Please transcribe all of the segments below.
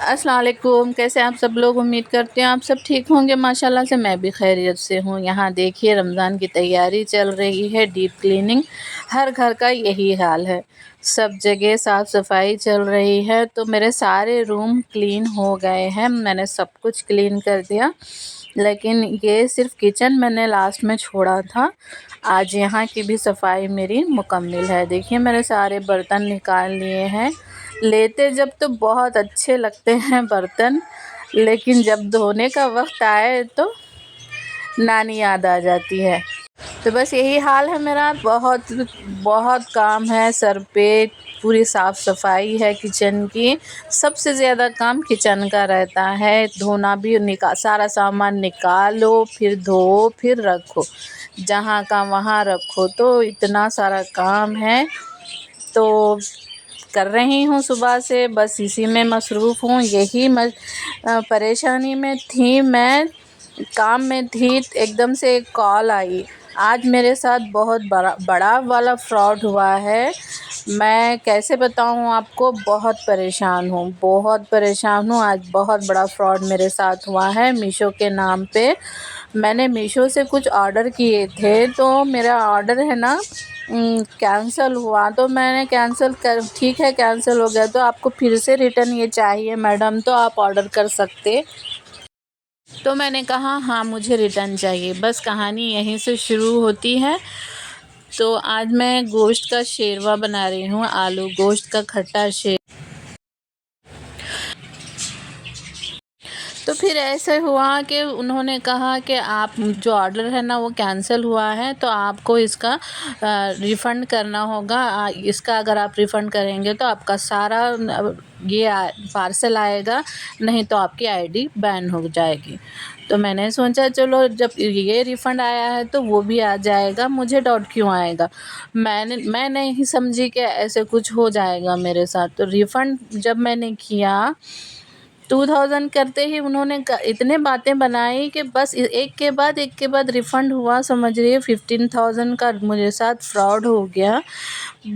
السلام علیکم، کیسے ہیں آپ سب لوگ؟ امید کرتے ہیں آپ سب ٹھیک ہوں گے ماشاءاللہ سے۔ میں بھی خیریت سے ہوں۔ یہاں دیکھیے رمضان کی تیاری چل رہی ہے، ڈیپ کلیننگ، ہر گھر کا یہی حال ہے، سب جگہ صاف صفائی چل رہی ہے۔ تو میرے سارے روم کلین ہو گئے ہیں، میں نے سب کچھ کلین کر دیا، لیکن یہ صرف کچن میں نے لاسٹ میں چھوڑا تھا۔ آج یہاں کی بھی صفائی میری مکمل ہے۔ دیکھیے میرے سارے برتن نکال لیے ہیں۔ لیتے جب تو بہت اچھے لگتے ہیں برتن، لیکن جب دھونے کا وقت آئے تو نانی یاد آ جاتی ہے۔ تو بس یہی حال ہے میرا، بہت بہت کام ہے سر پہ، پوری صاف صفائی ہے کچن کی۔ سب سے زیادہ کام کچن کا رہتا ہے، دھونا بھی، سارا سامان نکالو، پھر دھو، پھر رکھو، جہاں کا وہاں رکھو، تو اتنا سارا کام ہے۔ تو کر رہی ہوں صبح سے، بس اسی میں مصروف ہوں۔ یہی پریشانی میں تھی، میں کام میں تھی، ایک دم سے ایک کال آئی۔ آج میرے ساتھ بہت بڑا والا فراڈ ہوا ہے۔ میں کیسے بتاؤں آپ کو، بہت پریشان ہوں۔ آج بہت بڑا فراڈ میرے ساتھ ہوا ہے میشو کے نام پہ۔ میں نے میشو سے کچھ آرڈر کیے تھے، تو میرا آرڈر ہے نا کینسل ہوا، تو میں نے ٹھیک ہے کینسل ہو گیا، تو آپ کو پھر سے ریٹرن یہ چاہیے میڈم، تو آپ آرڈر کر سکتے۔ تو میں نے کہا ہاں مجھے ریٹرن چاہیے، بس کہانی یہیں سے شروع ہوتی ہے۔ تو آج میں گوشت کا شیروا بنا رہی ہوں، آلو گوشت کا کھٹا شیروا۔ تو پھر ایسے ہوا کہ انہوں نے کہا کہ آپ جو آرڈر ہے نا وہ کینسل ہوا ہے، تو آپ کو اس کا ریفنڈ کرنا ہوگا۔ اس کا اگر آپ ریفنڈ کریں گے تو آپ کا سارا یہ پارسل آئے گا، نہیں تو آپ کی آئی ڈی بین ہو جائے گی۔ تو میں نے سوچا چلو جب یہ ریفنڈ آیا ہے تو وہ بھی آ جائے گا، مجھے ڈاؤٹ کیوں آئے گا۔ میں نہیں سمجھی کہ ایسے کچھ ہو جائے گا میرے ساتھ۔ تو ریفنڈ جب میں نے کیا 2000 کرتے ہی انہوں نے اتنے باتیں بنائی کہ بس ایک کے بعد ریفنڈ ہوا، سمجھ رہی ہے 15,000 کا مجھے ساتھ فراڈ ہو گیا۔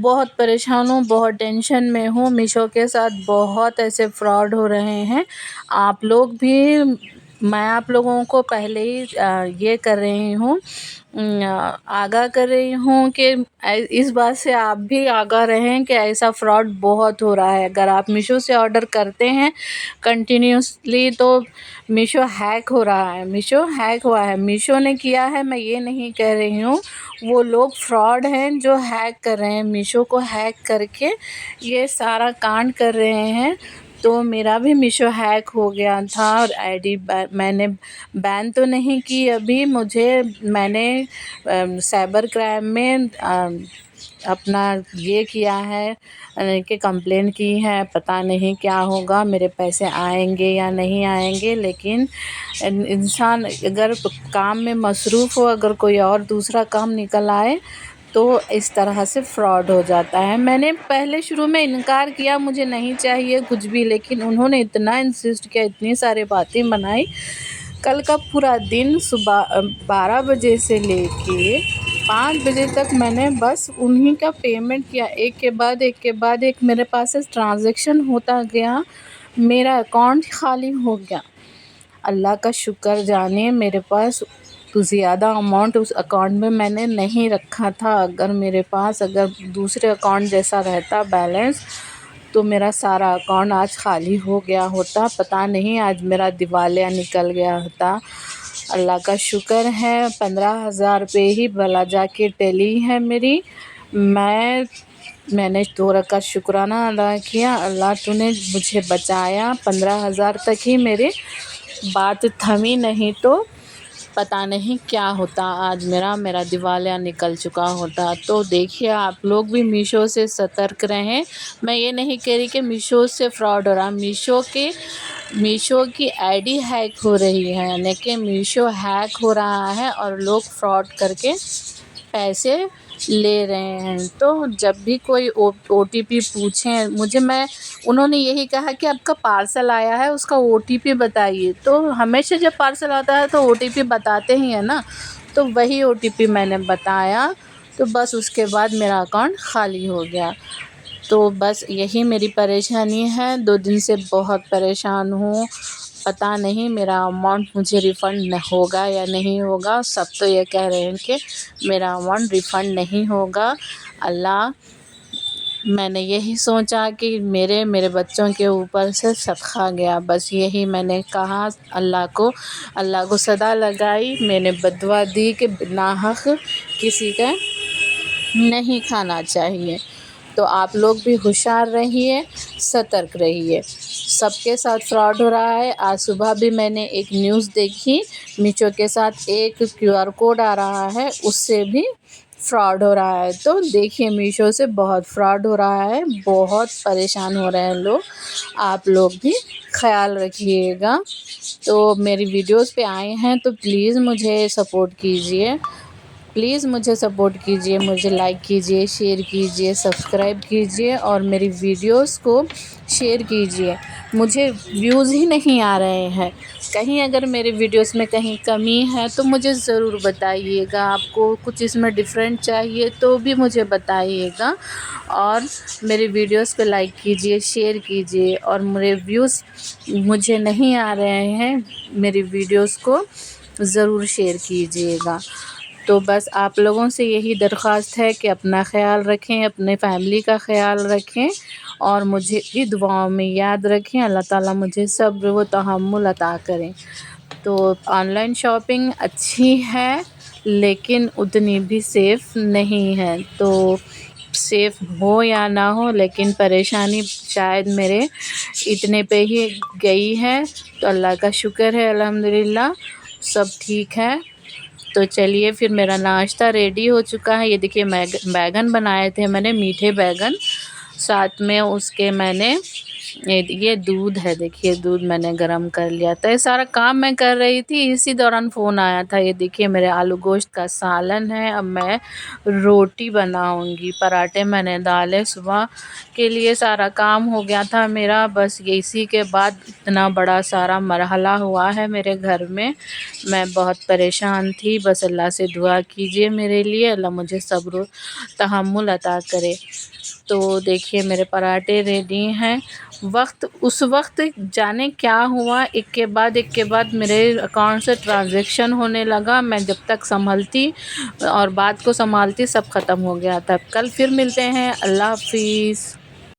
بہت پریشان ہوں، بہت ٹینشن میں ہوں۔ میشو کے ساتھ بہت ایسے فراڈ ہو رہے ہیں، آپ لوگ بھی، میں آپ لوگوں کو پہلے ہی یہ کر رہی ہوں، آگاہ کر رہی ہوں کہ اس بات سے آپ بھی آگاہ رہیں کہ ایسا فراڈ بہت ہو رہا ہے۔ اگر آپ میشو سے آرڈر کرتے ہیں کنٹینیوسلی تو میشو ہیک ہو رہا ہے، میشو ہیک ہوا ہے، میشو نے کیا ہے، میں یہ نہیں کہہ رہی ہوں۔ وہ لوگ فراڈ ہیں جو ہیک کر رہے ہیں، میشو کو ہیک کر کے یہ سارا کانڈ کر رہے ہیں۔ تو میرا بھی میشو ہیک ہو گیا تھا، اور آئی ڈی میں نے بین تو نہیں کی ابھی، میں نے سائبر کرائم میں اپنا یہ کیا ہے کہ کمپلین کی ہے، پتہ نہیں کیا ہوگا، میرے پیسے آئیں گے یا نہیں آئیں گے۔ لیکن انسان اگر کام میں مصروف ہو، اگر کوئی اور دوسرا کام نکل آئے تو اس طرح سے فراڈ ہو جاتا ہے۔ میں نے پہلے شروع میں انکار کیا، مجھے نہیں چاہیے کچھ بھی، لیکن انہوں نے اتنا انسسٹ کیا، اتنی سارے باتیں بنائی۔ کل کا پورا دن صبح 12 بجے سے لے کے 5 بجے تک میں نے بس انہی کا پیمنٹ کیا، ایک کے بعد ایک میرے پاس سے ٹرانزیکشن ہوتا گیا، میرا اکاؤنٹ خالی ہو گیا۔ اللہ کا شکر جانے میرے پاس تو زیادہ اماؤنٹ اس اکاؤنٹ میں نے نہیں رکھا تھا۔ اگر دوسرے اکاؤنٹ جیسا رہتا بیلنس تو میرا سارا اکاؤنٹ آج خالی ہو گیا ہوتا، پتہ نہیں آج میرا دیوالیہ نکل گیا ہوتا۔ اللہ کا شکر ہے 15,000 روپے ہی بلا جا کے ٹلی ہے میری۔ میں نے 2 رکعت شکرانہ ادا کیا، اللہ تو نے مجھے بچایا، 15,000 تک ہی میرے بات تھمی، نہیں تو پتہ نہیں کیا ہوتا، آج میرا دیوالیہ نکل چکا ہوتا۔ تو دیکھیے آپ لوگ بھی میشو سے سترک رہیں۔ میں یہ نہیں کہہ رہی کہ میشو سے فراڈ ہو رہا، میشو کی آئی ڈی ہیک ہو رہی ہے، یعنی کہ میشو ہیک ہو رہا ہے اور لوگ فراڈ کر کے پیسے لے رہے ہیں۔ تو جب بھی کوئی او ٹی پی پوچھیں انہوں نے یہی کہا کہ آپ کا پارسل آیا ہے، اس کا او ٹی پی بتائیے۔ تو ہمیشہ جب پارسل آتا ہے تو او ٹی پی بتاتے ہی ہیں نا، تو وہی او ٹی پی میں نے بتایا، تو بس اس کے بعد میرا اکاؤنٹ خالی ہو گیا۔ تو بس یہی میری پریشانی ہے، 2 دن سے بہت پریشان ہوں، پتہ نہیں میرا اماؤنٹ مجھے ریفنڈ ہوگا یا نہیں ہوگا۔ سب تو یہ کہہ رہے ہیں کہ میرا اماؤنٹ ریفنڈ نہیں ہوگا۔ اللہ، میں نے یہی سوچا کہ میرے بچوں کے اوپر سے صدقہ گیا، بس یہی میں نے کہا اللہ کو صدا لگائی، میں نے بددعا دی کہ ناحق کسی کا نہیں کھانا چاہیے۔ تو آپ لوگ بھی ہوشیار رہیے، سترک رہیے، سب کے ساتھ فراڈ ہو رہا ہے۔ آج صبح بھی میں نے ایک نیوز دیکھی، میشو کے ساتھ ایک QR کوڈ آ رہا ہے، اس سے بھی فراڈ ہو رہا ہے۔ تو دیکھیے میشو سے بہت فراڈ ہو رہا ہے، بہت پریشان ہو رہے ہیں لوگ، آپ لوگ بھی خیال رکھیے گا۔ تو میری ویڈیوز پہ آئے ہیں تو پلیز مجھے سپورٹ کیجیے، مجھے لائک کیجیے، شیئر کیجیے، سبسکرائب کیجیے اور میری ویڈیوز کو شیئر کیجیے۔ مجھے ویوز ہی نہیں آ رہے ہیں، کہیں اگر میرے ویڈیوز میں کہیں کمی ہے تو مجھے ضرور بتائیے گا۔ آپ کو کچھ اس میں ڈیفرنٹ چاہیے تو بھی مجھے بتائیے گا، اور میری ویڈیوز پہ لائک کیجیے، شیئر کیجیے، اور میرے ویوز مجھے نہیں آ رہے ہیں، میری ویڈیوز کو ضرور شیئر کیجیے گا۔ تو بس آپ لوگوں سے یہی درخواست ہے کہ اپنا خیال رکھیں، اپنے فیملی کا خیال رکھیں، اور مجھے بھی دعاؤں میں یاد رکھیں۔ اللہ تعالیٰ مجھے صبر و تحمل عطا کریں۔ تو آن لائن شاپنگ اچھی ہے لیکن اتنی بھی سیف نہیں ہے، تو سیف ہو یا نہ ہو لیکن پریشانی شاید میرے اتنے پہ ہی گئی ہے، تو اللہ کا شکر ہے، الحمدللہ سب ٹھیک ہے۔ تو چلیے پھر، میرا ناشتہ ریڈی ہو چکا ہے۔ یہ دیکھیے بیگن بنائے تھے میں نے، میٹھے بیگن، ساتھ میں اس کے میں نے یہ دودھ ہے، دیکھیے دودھ میں نے گرم کر لیا تھا۔ یہ سارا کام میں کر رہی تھی، اسی دوران فون آیا تھا۔ یہ دیکھیے میرے آلو گوشت کا سالن ہے، اب میں روٹی بناؤں گی، پراٹھے میں نے ڈالے، صبح کے لیے سارا کام ہو گیا تھا میرا، بس اسی کے بعد اتنا بڑا سارا مرحلہ ہوا ہے میرے گھر میں بہت پریشان تھی۔ بس اللہ سے دعا کیجیے میرے لیے، اللہ مجھے صبر و تحمل عطا کرے۔ تو دیکھیے میرے پراٹھے ریڈی ہیں۔ اس وقت جانے کیا ہوا، ایک کے بعد میرے اکاؤنٹ سے ٹرانزیکشن ہونے لگا، میں جب تک سنبھلتی اور بات کو سنبھالتی سب ختم ہو گیا تھا۔ کل پھر ملتے ہیں، اللہ حافظ۔